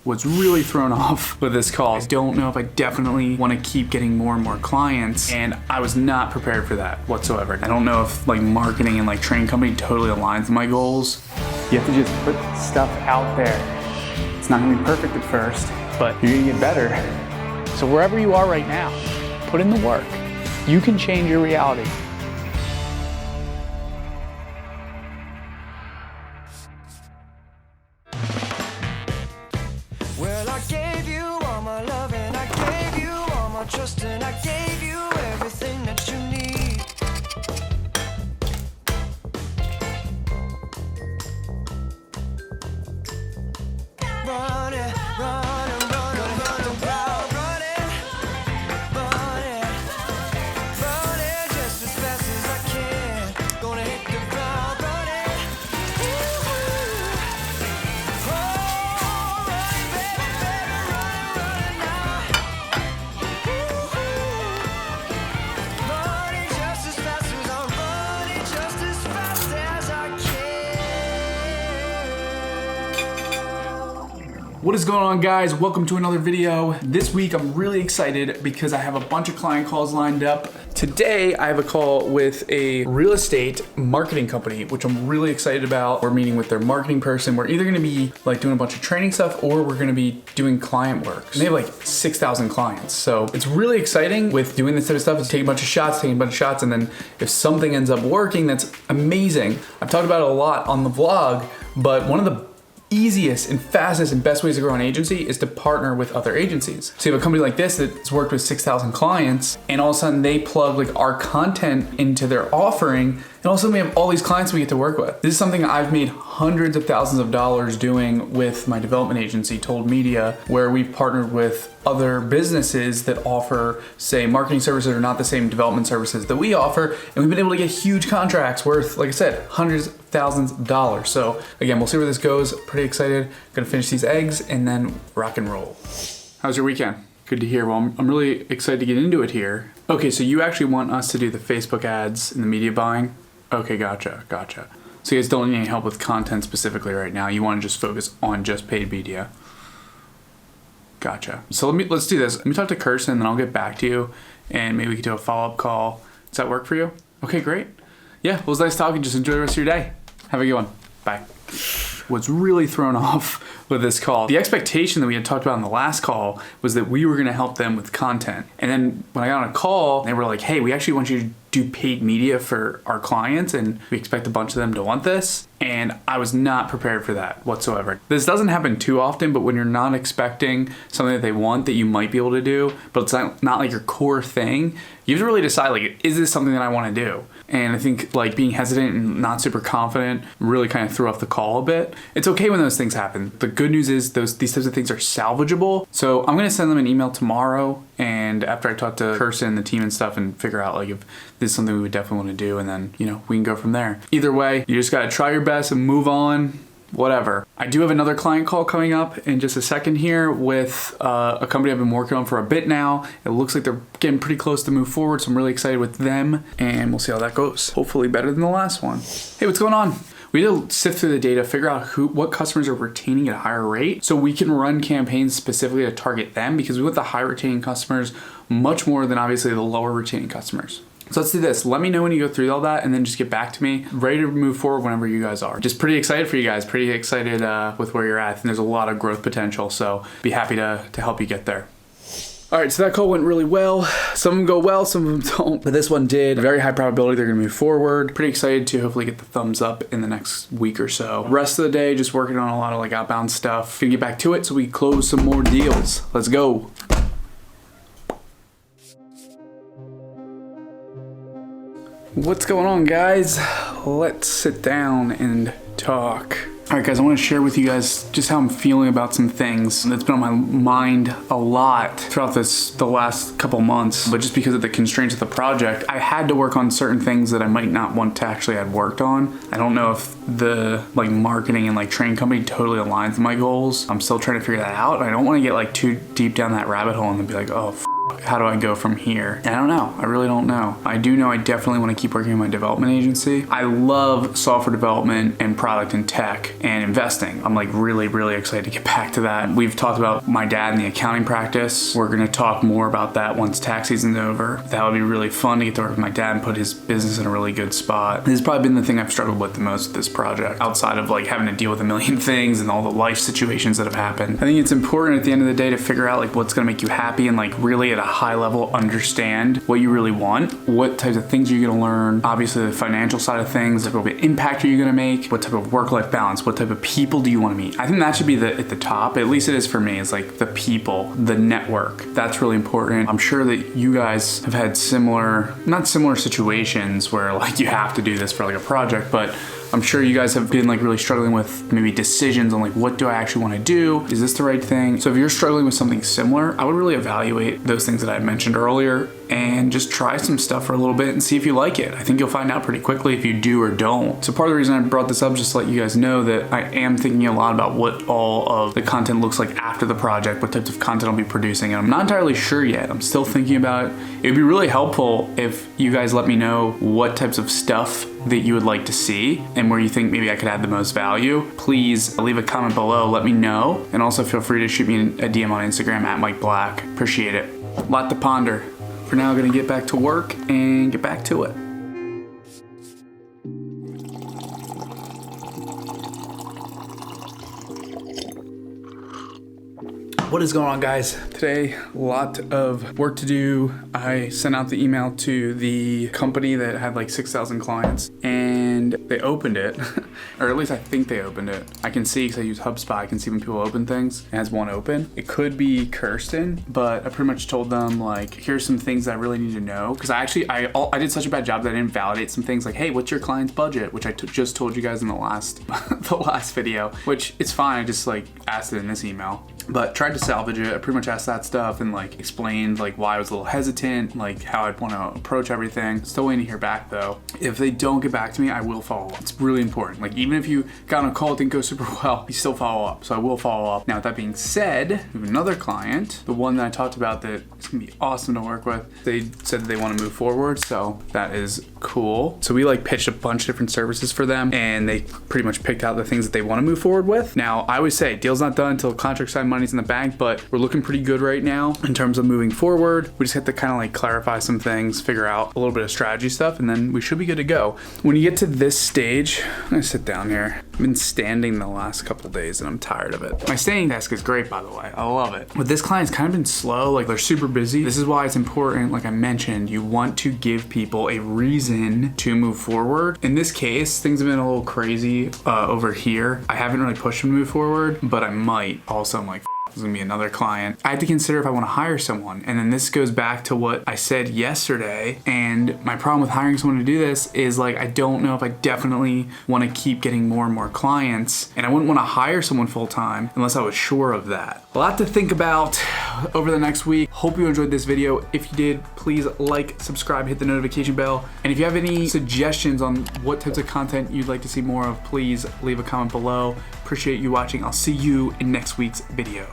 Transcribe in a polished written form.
Was really thrown off with this call. I don't know if I definitely want to keep getting more and more clients, and I was not prepared for that whatsoever. I don't know if like marketing and like training company totally aligns with my goals. You have to just put stuff out there. It's not gonna be perfect at first, but you're gonna get better. So wherever you are right now, put in the work. You can change your reality. Well, I gave you all my love and I gave you all my trust and I gave you everything that you need. Run it, run it, run it, run it, run it, run it, run it just as fast as I can. Gonna hit the ground, run it. Oh, run it, baby, baby, run it now. Run it just as fast as I'm running, just as fast as I can. What is going on, guys? Welcome to another video. This week I'm really excited because I have a bunch of client calls lined up. Today I have a call with a real estate marketing company, which I'm really excited about. We're meeting with their marketing person. We're either gonna be like doing a bunch of training stuff or we're gonna be doing client work. And they have like 6,000 clients. So it's really exciting with doing this type of stuff. It's taking a bunch of shots, and then if something ends up working, that's amazing. I've talked about it a lot on the vlog, but one of the easiest and fastest and best ways to grow an agency is to partner with other agencies. So you have a company like this that's worked with 6,000 clients, and all of a sudden they plug like our content into their offering, and all of a sudden we have all these clients we get to work with. This is something I've made hundreds of thousands of dollars doing with my development agency, Told Media, where we've partnered with other businesses that offer, say, marketing services or not the same development services that we offer, and we've been able to get huge contracts worth, like I said, hundreds of thousands of dollars. So again, we'll see where this goes. Pretty excited. Gonna finish these eggs and then rock and roll. How's your weekend? Good to hear. Well, I'm really excited to get into it here. Okay, so you actually want us to do the Facebook ads and the media buying? Okay, gotcha. So you guys don't need any help with content specifically right now. You want to just focus on just paid media. Gotcha. So let's do this. Let me talk to Kirsten, and then I'll get back to you, and maybe we can do a follow-up call. Does that work for you? Okay, great. Yeah, well, it was nice talking. Just enjoy the rest of your day. Have a good one. Bye. Was really thrown off with this call. The expectation that we had talked about in the last call was that we were gonna help them with content. And then when I got on a call, they were like, hey, we actually want you to do paid media for our clients, and we expect a bunch of them to want this. And I was not prepared for that whatsoever. This doesn't happen too often, but when you're not expecting something that they want that you might be able to do, but it's not like your core thing, you have to really decide, like, is this something that I want to do? And I think like being hesitant and not super confident really kind of threw off the call a bit. It's okay when those things happen. The good news is these types of things are salvageable. So I'm gonna send them an email tomorrow, and after I talk to Kirsten, the team and stuff, and figure out like if this is something we would definitely want to do, and then, you know, we can go from there. Either way, you just gotta try your best and move on. Whatever. I do have another client call coming up in just a second here with a company I've been working on for a bit now. It looks like they're getting pretty close to move forward, so I'm really excited with them, and we'll see how that goes. Hopefully better than the last one. Hey, what's going on? We need to sift through the data, figure out what customers are retaining at a higher rate, so we can run campaigns specifically to target them, because we want the high retaining customers much more than obviously the lower retaining customers. So let's do this. Let me know when you go through all that, and then just get back to me. Ready to move forward whenever you guys are. Just pretty excited for you guys. Pretty excited with where you're at. And there's a lot of growth potential. So be happy to help you get there. All right, so that call went really well. Some of them go well, some of them don't. But this one did. Very high probability they're gonna move forward. Pretty excited to hopefully get the thumbs up in the next week or so. Rest of the day, just working on a lot of like outbound stuff. Gonna get back to it so we can close some more deals. Let's go. What's going on, guys? Let's sit down and talk. All right, guys, I want to share with you guys just how I'm feeling about some things that's been on my mind a lot throughout the last couple months. But just because of the constraints of the project, I had to work on certain things that I might not want to actually have worked on. I don't know if the like marketing and like training company totally aligns with my goals. I'm still trying to figure that out. I don't want to get like too deep down that rabbit hole and then be like, oh, how do I go from here? And I don't know. I really don't know. I do know I definitely want to keep working in my development agency. I love software development and product and tech and investing. I'm like really, really excited to get back to that. We've talked about my dad and the accounting practice. We're going to talk more about that once tax season's over. That would be really fun to get to work with my dad and put his business in a really good spot. This has probably been the thing I've struggled with the most with this project, outside of like having to deal with a million things and all the life situations that have happened. I think it's important at the end of the day to figure out like what's going to make you happy and like really at a high level understand what you really want, what types of things you're going to learn, obviously the financial side of things, like what impact are you going to make, what type of work-life balance, what type of people do you want to meet. I think that should be at the top, at least it is for me, is like the people, the network. That's really important. I'm sure that you guys have had not similar situations where like you have to do this for like a project, but I'm sure you guys have been like really struggling with maybe decisions on like, what do I actually want to do? Is this the right thing? So if you're struggling with something similar, I would really evaluate those things that I mentioned earlier and just try some stuff for a little bit and see if you like it. I think you'll find out pretty quickly if you do or don't. So part of the reason I brought this up, just to let you guys know that I am thinking a lot about what all of the content looks like after the project, what types of content I'll be producing. And I'm not entirely sure yet. I'm still thinking about it. It would be really helpful if you guys let me know what types of stuff that you would like to see and where you think maybe I could add the most value. Please leave a comment below, let me know. And also feel free to shoot me a DM on Instagram at Mike Black. Appreciate it. A lot to ponder. For now, I'm gonna get back to work and get back to it. What is going on, guys? Today, a lot of work to do. I sent out the email to the company that had like 6,000 clients and they opened it, or at least I think they opened it. I can see, because I use HubSpot, I can see when people open things. It has one open. It could be Kirsten, but I pretty much told them like, here's some things that I really need to know. Because I did such a bad job that I didn't validate some things like, hey, what's your client's budget? Which I just told you guys in the last video, which it's fine. I just like asked it in this email. But tried to salvage it. I pretty much asked that stuff and like explained like why I was a little hesitant, like how I'd want to approach everything. Still waiting to hear back though. If they don't get back to me, I will follow up. It's really important. Like even if you got on a call, it didn't go super well, you still follow up. So I will follow up. Now with that being said, we have another client, the one that I talked about that is gonna be awesome to work with. They said that they want to move forward, so that is cool. So we like pitched a bunch of different services for them and they pretty much picked out the things that they want to move forward with. Now I always say deal's not done until contract signed, money's in the bank, but we're looking pretty good right now in terms of moving forward. We just have to kind of like clarify some things, figure out a little bit of strategy stuff, and then we should be good to go. When you get to this stage, I'm gonna sit down here. I've been standing the last couple of days and I'm tired of it. My standing desk is great, by the way. I love it. But this client's kind of been slow, like they're super busy. This is why it's important, like I mentioned, you want to give people a reason to move forward. In this case, things have been a little crazy over here. I haven't really pushed them to move forward, but I might. Also, I'm like, there's gonna be another client. I have to consider if I want to hire someone. And then this goes back to what I said yesterday. And my problem with hiring someone to do this is like, I don't know if I definitely want to keep getting more and more clients. And I wouldn't want to hire someone full time unless I was sure of that. A lot to think about over the next week. Hope you enjoyed this video. If you did, please like, subscribe, hit the notification bell. And if you have any suggestions on what types of content you'd like to see more of, please leave a comment below. Appreciate you watching. I'll see you in next week's video.